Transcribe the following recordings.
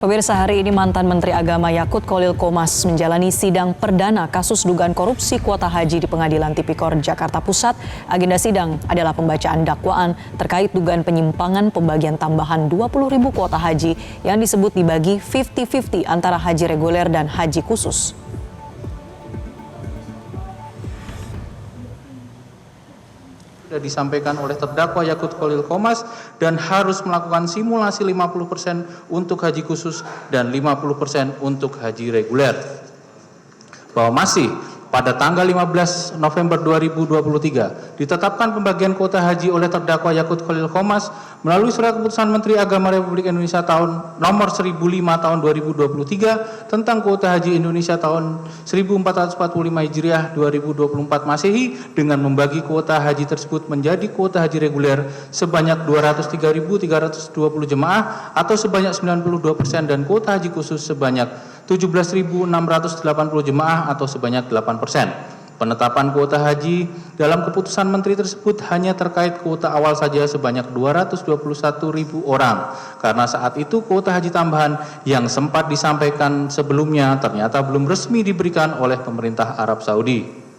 Pemirsa, hari ini mantan Menteri Agama Yakut Kholil Qomas menjalani sidang perdana kasus dugaan korupsi kuota haji di Pengadilan Tipikor Jakarta Pusat. Agenda sidang adalah pembacaan dakwaan terkait dugaan penyimpangan pembagian tambahan 20.000 kuota haji yang disebut dibagi 50-50 antara haji reguler dan haji khusus. Sudah disampaikan oleh terdakwa Yakut Kholil Qomas dan harus melakukan simulasi 50% untuk haji khusus dan 50% untuk haji reguler. Bahwa masih pada tanggal 15 November 2023 ditetapkan pembagian kuota haji oleh terdakwa Yakut Kholil Qomas melalui surat keputusan Menteri Agama Republik Indonesia tahun nomor 1005 tahun 2023 tentang kuota haji Indonesia tahun 1445 Hijriah 2024 Masehi dengan membagi kuota haji tersebut menjadi kuota haji reguler sebanyak 203.320 jemaah atau sebanyak 92% dan kuota haji khusus sebanyak 17.680 jemaah atau sebanyak 8%. Penetapan kuota haji dalam keputusan Menteri tersebut hanya terkait kuota awal saja sebanyak 221.000 orang. Karena saat itu kuota haji tambahan yang sempat disampaikan sebelumnya ternyata belum resmi diberikan oleh pemerintah Arab Saudi.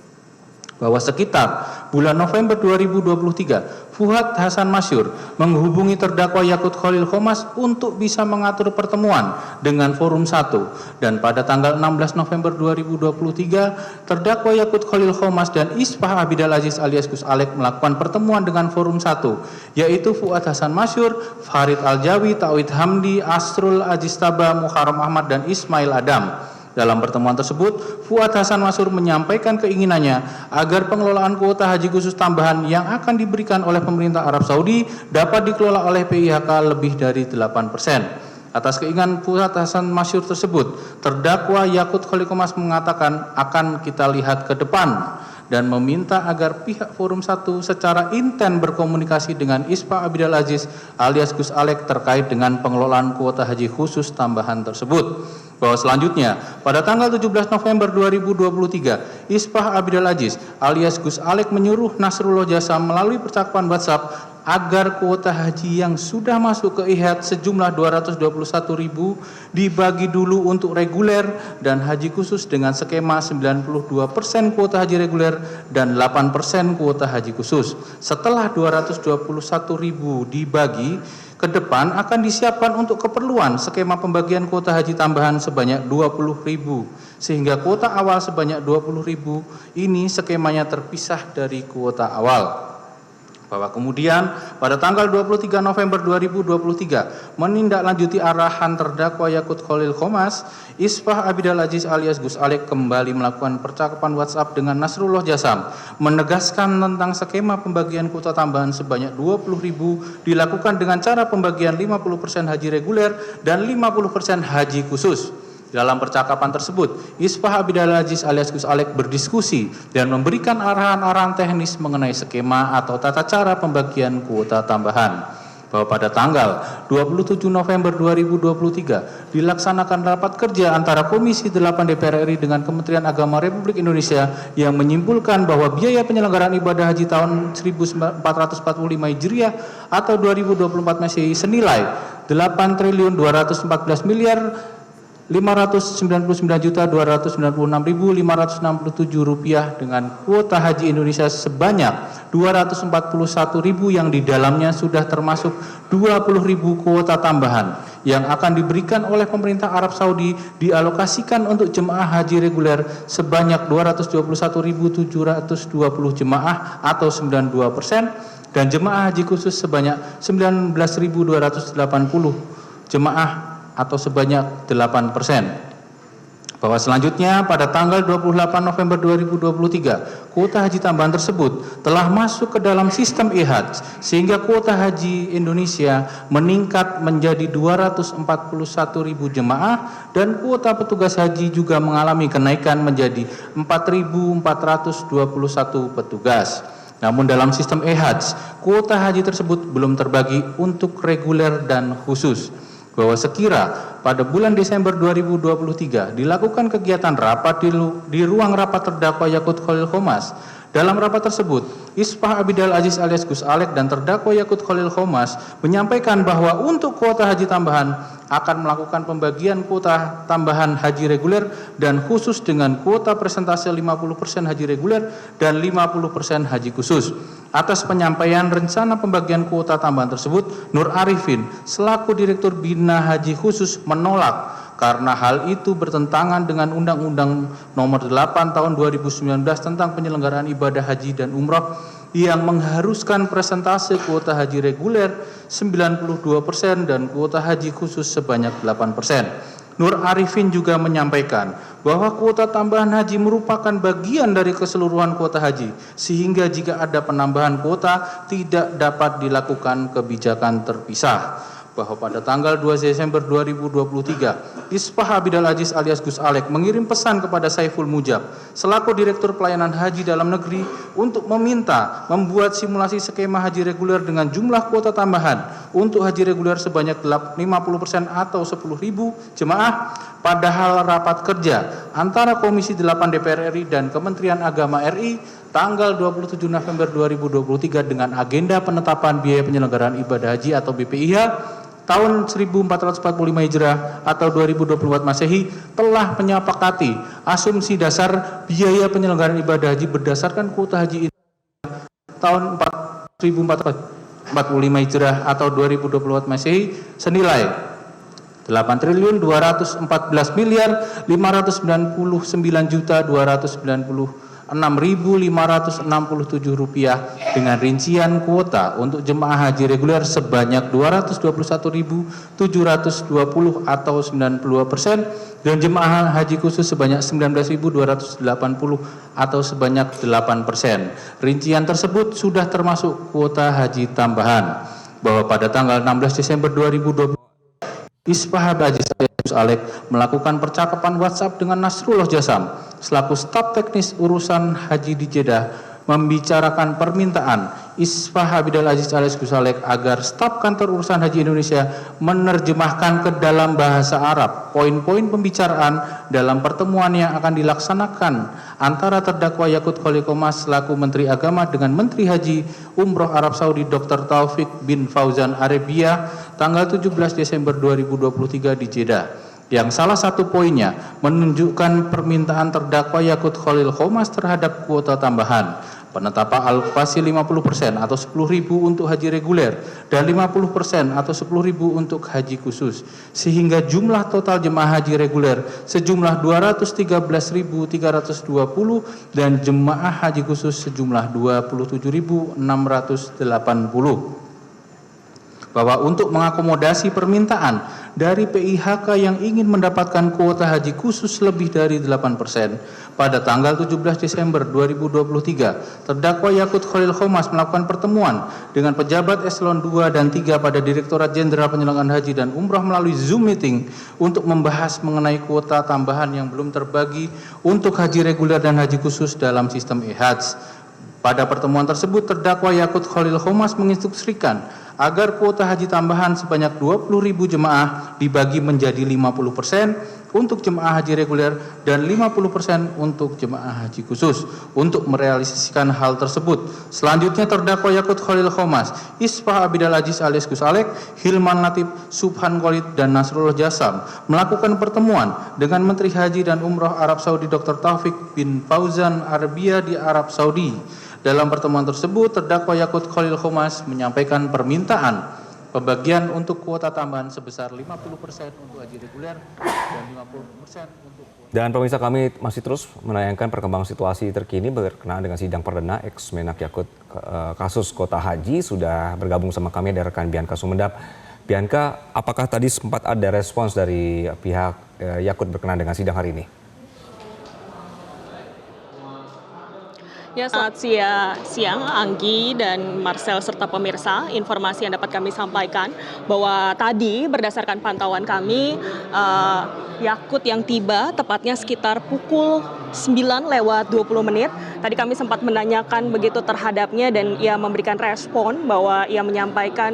Bahwa sekitar bulan November 2023, Fuad Hasan Masyur menghubungi terdakwa Yakut Kholil Qomas untuk bisa mengatur pertemuan dengan Forum 1 dan pada tanggal 16 November 2023, terdakwa Yakut Kholil Qomas dan Isfah Abidal Aziz alias Gus Alek melakukan pertemuan dengan Forum 1, yaitu Fuad Hasan Masyur, Farid Aljawi, Tauhid Hamdi, Asrul Ajistaba, Muharram Ahmad dan Ismail Adam. Dalam pertemuan tersebut, Fuad Hasan Masyur menyampaikan keinginannya agar pengelolaan kuota haji khusus tambahan yang akan diberikan oleh pemerintah Arab Saudi dapat dikelola oleh PIHK lebih dari 8%. Atas keinginan Fuad Hasan Masyur tersebut, terdakwa Yakut Kholil Qomas mengatakan akan kita lihat ke depan dan meminta agar pihak Forum 1 secara inten berkomunikasi dengan Isfah Abidal Aziz alias Gus Alek terkait dengan pengelolaan kuota haji khusus tambahan tersebut. Bahwa selanjutnya, pada tanggal 17 November 2023, Isfah Abidal Aziz alias Gus Alek menyuruh Nasrullah Jasa melalui percakapan WhatsApp agar kuota haji yang sudah masuk ke IHAD sejumlah 221.000 dibagi dulu untuk reguler dan haji khusus dengan skema 92% kuota haji reguler dan 8% kuota haji khusus. Setelah 221.000 dibagi, ke depan akan disiapkan untuk keperluan skema pembagian kuota haji tambahan sebanyak 20.000 sehingga kuota awal sebanyak 20.000 ini skemanya terpisah dari kuota awal. Bahwa kemudian pada tanggal 23 November 2023 menindaklanjuti arahan terdakwa Yakut Kholil Qomas, Isfah Abidal Aziz alias Gus Alek kembali melakukan percakapan WhatsApp dengan Nasrullah Jasam menegaskan tentang skema pembagian kuota tambahan sebanyak 20.000 dilakukan dengan cara pembagian 50% haji reguler dan 50% haji khusus. Dalam percakapan tersebut, Isfah Abidal Aziz alias Gus Alek berdiskusi dan memberikan arahan-arahan teknis mengenai skema atau tata cara pembagian kuota tambahan. Bahwa pada tanggal 27 November 2023 dilaksanakan rapat kerja antara Komisi 8 DPR RI dengan Kementerian Agama Republik Indonesia yang menyimpulkan bahwa biaya penyelenggaraan ibadah haji tahun 1445 Hijriah atau 2024 Masehi senilai 8.299.599.296.567 rupiah dengan kuota haji Indonesia sebanyak 241.000 yang di dalamnya sudah termasuk 20.000 kuota tambahan yang akan diberikan oleh pemerintah Arab Saudi dialokasikan untuk jemaah haji reguler sebanyak 221.720 jemaah atau 92% dan jemaah haji khusus sebanyak 19.280 jemaah atau sebanyak 8%. Bahwa selanjutnya pada tanggal 28 November 2023, kuota haji tambahan tersebut telah masuk ke dalam sistem IHAD sehingga kuota haji Indonesia meningkat menjadi 241.000 jemaah dan kuota petugas haji juga mengalami kenaikan menjadi 4.421 petugas. Namun dalam sistem IHAD, kuota haji tersebut belum terbagi untuk reguler dan khusus. Bahwa sekira pada bulan Desember 2023 dilakukan kegiatan rapat di ruang rapat terdakwa Yakut Kholil Qomas Dalam rapat tersebut, Isfah Abidal Aziz alias Gus Alek dan terdakwa Yakut Kholil Qomas menyampaikan bahwa untuk kuota haji tambahan akan melakukan pembagian kuota tambahan haji reguler dan khusus dengan kuota persentase 50% haji reguler dan 50% haji khusus. Atas penyampaian rencana pembagian kuota tambahan tersebut, Nur Arifin selaku Direktur Bina Haji Khusus menolak karena hal itu bertentangan dengan Undang-Undang Nomor 8 Tahun 2019 tentang penyelenggaraan ibadah haji dan umroh yang mengharuskan persentase kuota haji reguler 92% dan kuota haji khusus sebanyak 8%. Nur Arifin juga menyampaikan bahwa kuota tambahan haji merupakan bagian dari keseluruhan kuota haji, sehingga jika ada penambahan kuota tidak dapat dilakukan kebijakan terpisah. Bahwa pada tanggal 2 Desember 2023, Isfah Abidal Aziz alias Gus Alek mengirim pesan kepada Saiful Mujab selaku Direktur Pelayanan Haji Dalam Negeri untuk meminta membuat simulasi skema haji reguler dengan jumlah kuota tambahan untuk haji reguler sebanyak 50% atau 10.000 jemaah, padahal rapat kerja antara Komisi 8 DPR RI dan Kementerian Agama RI tanggal 27 November 2023 dengan agenda penetapan biaya penyelenggaraan ibadah haji atau BPIH tahun 1445 Hijrah atau 2024 Masehi telah menyepakati asumsi dasar biaya penyelenggaraan ibadah haji berdasarkan kuota haji tahun 1445 Hijrah atau 2024 Masehi senilai 8.249.299.296.567 rupiah dengan rincian kuota untuk jemaah haji reguler sebanyak 221.720 atau 90% dan jemaah haji khusus sebanyak 19.280 atau sebanyak 8%. Rincian tersebut sudah termasuk kuota haji tambahan. Bahwa pada tanggal 16 Desember 2020 Isfah Aziz Gus Alek melakukan percakapan WhatsApp dengan Nasrullah Jasam selaku staf teknis urusan haji di Jeddah membicarakan permintaan Isfah Abidal Aziz alias Gus Alek agar staf kantor urusan haji Indonesia menerjemahkan ke dalam bahasa Arab poin-poin pembicaraan dalam pertemuan yang akan dilaksanakan antara terdakwa Yakut Khalil Qomas selaku Menteri Agama dengan Menteri Haji Umroh Arab Saudi Dr. Taufik bin Fauzan Arabia tanggal 17 Desember 2023 di Jeddah, yang salah satu poinnya menunjukkan permintaan terdakwa Yakut Khalil Qomas terhadap kuota tambahan, penetapan alokasi 50% atau 10.000 untuk haji reguler dan 50% atau 10.000 untuk haji khusus, sehingga jumlah total jemaah haji reguler sejumlah 213.320 dan jemaah haji khusus sejumlah 27.680. Bahwa untuk mengakomodasi permintaan dari PIHK yang ingin mendapatkan kuota haji khusus lebih dari 8%, pada tanggal 17 Desember 2023, terdakwa Yakut Khalil Qomas melakukan pertemuan dengan pejabat eselon 2 dan 3 pada Direktorat Jenderal Penyelenggaraan Haji dan Umroh melalui Zoom meeting untuk membahas mengenai kuota tambahan yang belum terbagi untuk haji reguler dan haji khusus dalam sistem e-Hajj. Pada pertemuan tersebut, terdakwa Yakut Khalil Qomas menginstruksikan agar kuota haji tambahan sebanyak 20.000 jemaah dibagi menjadi 50% untuk jemaah haji reguler dan 50% untuk jemaah haji khusus. Untuk merealisasikan hal tersebut, selanjutnya terdakwa Yakut Khalil Qomas, Isfah Abidal Aziz alias Gus Alek, Hilman Latif, Subhan Khalid dan Nasrullah Jasam melakukan pertemuan dengan Menteri Haji dan Umroh Arab Saudi Dr. Taufik bin Fauzan Arabia di Arab Saudi. Dalam pertemuan tersebut, terdakwa Yakut Khalil Qomas menyampaikan permintaan pembagian untuk kuota tambahan sebesar 50% untuk haji reguler dan 50% untuk kuota. Dan pemirsa, kami masih terus menayangkan perkembangan situasi terkini berkenaan dengan sidang perdana ex-Menak Yakut kasus kuota haji. Sudah bergabung sama kami ada rekan Bianca Sumendap. Bianca, apakah tadi sempat ada respons dari pihak Yakut berkenaan dengan sidang hari ini? Ya, selamat siang Anggi dan Marcel serta pemirsa. Informasi yang dapat kami sampaikan bahwa tadi berdasarkan pantauan kami Yakut yang tiba tepatnya sekitar pukul 9:20 menit. Tadi kami sempat menanyakan begitu terhadapnya dan ia memberikan respon bahwa ia menyampaikan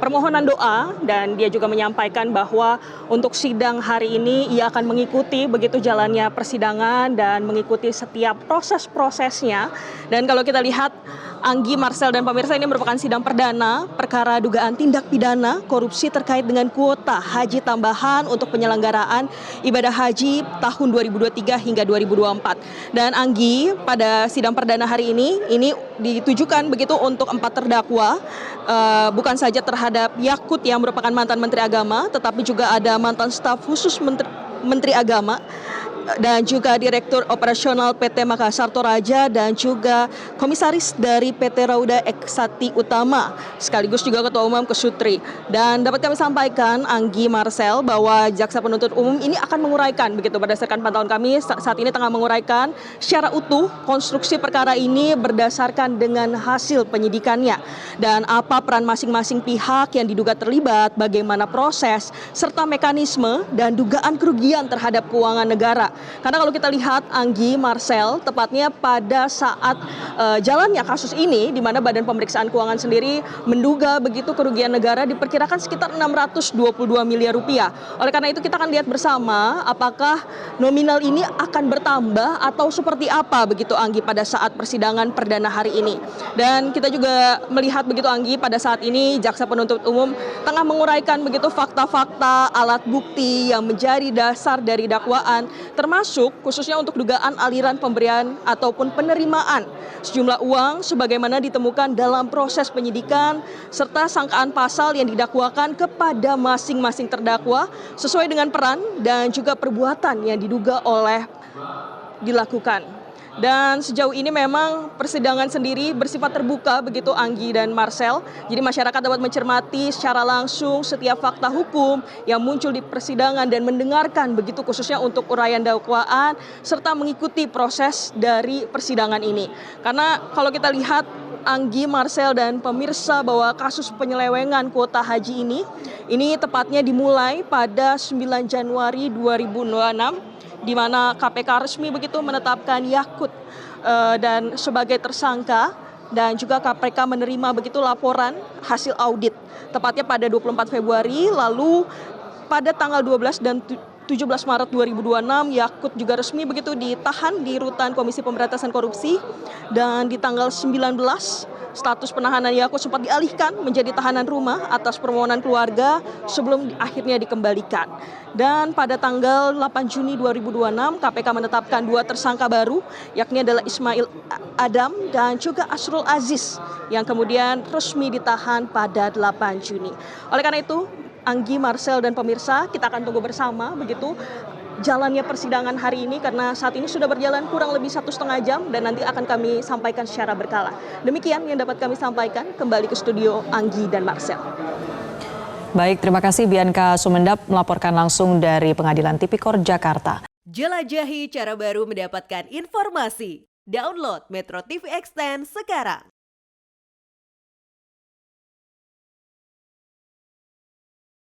permohonan doa dan dia juga menyampaikan bahwa untuk sidang hari ini ia akan mengikuti begitu jalannya persidangan dan mengikuti setiap proses-prosesnya sidangnya. Dan kalau kita lihat, Anggi, Marcel, dan pemirsa, ini merupakan sidang perdana perkara dugaan tindak pidana korupsi terkait dengan kuota haji tambahan untuk penyelenggaraan ibadah haji tahun 2023 hingga 2024. Dan Anggi, pada sidang perdana hari ini ditujukan begitu untuk 4 terdakwa, bukan saja terhadap Yakut yang merupakan mantan Menteri Agama, tetapi juga ada mantan staf khusus Menteri Agama, dan juga Direktur Operasional PT Makassar Toraja, dan juga Komisaris dari PT Rauda Eksati Utama, sekaligus juga Ketua Umum Kesutri. Dan dapat kami sampaikan, Anggi, Marcel, bahwa Jaksa Penuntut Umum ini akan menguraikan, begitu berdasarkan pantauan kami, saat ini tengah menguraikan secara utuh konstruksi perkara ini berdasarkan dengan hasil penyidikannya, dan apa peran masing-masing pihak yang diduga terlibat, bagaimana proses, serta mekanisme dan dugaan kerugian terhadap keuangan negara. Karena kalau kita lihat, Anggi, Marcel, tepatnya pada saat jalannya kasus ini, di mana Badan Pemeriksaan Keuangan sendiri menduga begitu kerugian negara diperkirakan sekitar 622 miliar rupiah. Oleh karena itu kita akan lihat bersama apakah nominal ini akan bertambah atau seperti apa begitu, Anggi, pada saat persidangan perdana hari ini. Dan kita juga melihat begitu, Anggi, pada saat ini Jaksa Penuntut Umum tengah menguraikan begitu fakta-fakta, alat bukti yang menjadi dasar dari dakwaan, termasuk khususnya untuk dugaan aliran pemberian ataupun penerimaan sejumlah uang sebagaimana ditemukan dalam proses penyidikan, serta sangkaan pasal yang didakwakan kepada masing-masing terdakwa sesuai dengan peran dan juga perbuatan yang diduga dilakukan. Dan sejauh ini memang persidangan sendiri bersifat terbuka begitu, Anggi dan Marcel. Jadi masyarakat dapat mencermati secara langsung setiap fakta hukum yang muncul di persidangan dan mendengarkan begitu khususnya untuk uraian dakwaan serta mengikuti proses dari persidangan ini. Karena kalau kita lihat, Anggi, Marcel, dan pemirsa, bahwa kasus penyelewengan kuota haji ini tepatnya dimulai pada 9 Januari 2026, di mana KPK resmi begitu menetapkan Yakut dan sebagai tersangka, dan juga KPK menerima begitu laporan hasil audit tepatnya pada 24 Februari lalu. Pada tanggal 12 dan 17 Maret 2026 Yakut juga resmi begitu ditahan di rutan Komisi Pemberantasan Korupsi, dan di tanggal 19 status penahanan Yakut sempat dialihkan menjadi tahanan rumah atas permohonan keluarga sebelum akhirnya dikembalikan. Dan pada tanggal 8 Juni 2026 KPK menetapkan 2 tersangka baru, yakni adalah Ismail Adam dan juga Asrul Aziz, yang kemudian resmi ditahan pada 8 Juni. Oleh karena itu, Anggi, Marcel, dan pemirsa, kita akan tunggu bersama begitu jalannya persidangan hari ini, karena saat ini sudah berjalan kurang lebih 1,5 jam dan nanti akan kami sampaikan secara berkala. Demikian yang dapat kami sampaikan. Kembali ke studio Anggi dan Marcel. Baik, terima kasih Bianca Sumendap melaporkan langsung dari Pengadilan Tipikor Jakarta. Jelajahi cara baru mendapatkan informasi. Download Metro TV Extend sekarang.